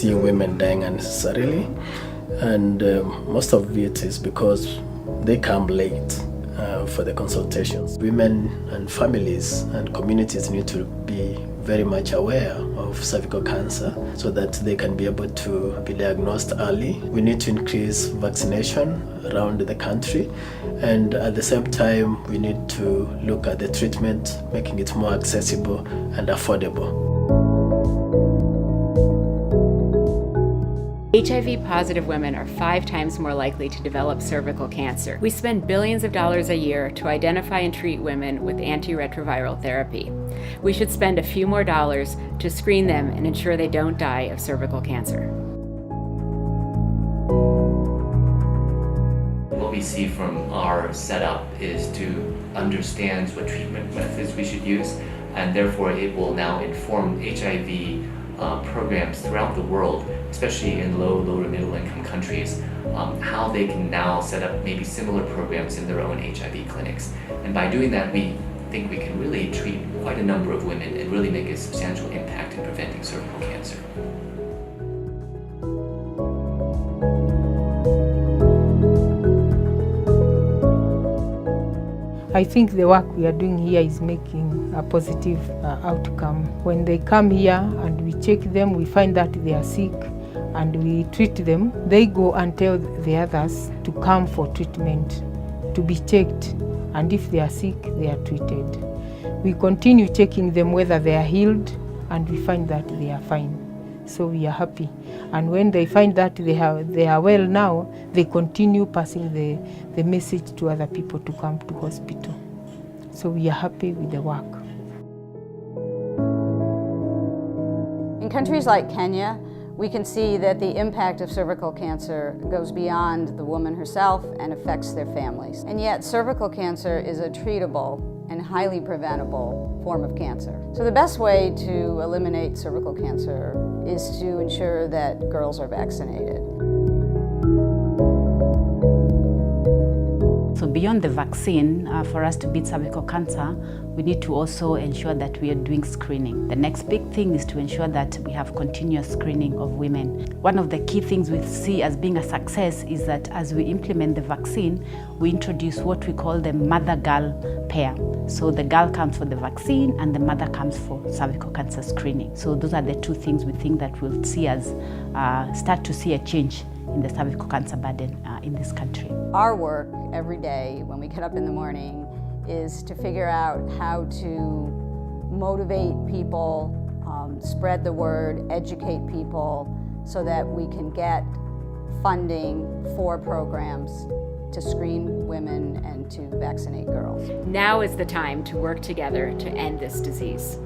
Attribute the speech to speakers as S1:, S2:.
S1: see women dying unnecessarily, and most of it is because they come late for the consultations. Women and families and communities need to be very much aware of cervical cancer so that they can be able to be diagnosed early. We need to increase vaccination around the country, and at the same time we need to look at the treatment, making it more accessible and affordable.
S2: HIV-positive women are 5 times more likely to develop cervical cancer. We spend billions of dollars a year to identify and treat women with antiretroviral therapy. We should spend a few more dollars to screen them and ensure they don't die of cervical cancer.
S3: What we see from our setup is to understand what treatment methods we should use, and therefore it will now inform HIV programs throughout the world, especially in low to middle income countries, how they can now set up maybe similar programs in their own HIV clinics. And by doing that, we think we can really treat quite a number of women and really make a substantial impact in preventing cervical cancer.
S4: I think the work we are doing here is making a positive outcome. When they come here and we check them, we find that they are sick and we treat them. They go and tell the others to come for treatment, to be checked, and if they are sick, they are treated. We continue checking them whether they are healed, and we find that they are fine. So we are happy. And when they find that they are well now, they continue passing the message to other people to come to hospital. So we are happy with the work.
S5: In countries like Kenya, we can see that the impact of cervical cancer goes beyond the woman herself and affects their families. And yet cervical cancer is a treatable and highly preventable form of cancer. So the best way to eliminate cervical cancer is to ensure that girls are vaccinated.
S6: So beyond the vaccine, for us to beat cervical cancer, we need to also ensure that we are doing screening. The next big thing is to ensure that we have continuous screening of women. One of the key things we see as being a success is that as we implement the vaccine, we introduce what we call the mother-girl pair. So the girl comes for the vaccine and the mother comes for cervical cancer screening. So those are the two things we think that will see us start to see a change in the cervical cancer burden in this country.
S5: Our work every day when we get up in the morning is to figure out how to motivate people, spread the word, educate people so that we can get funding for programs to screen women and to vaccinate girls.
S2: Now is the time to work together to end this disease.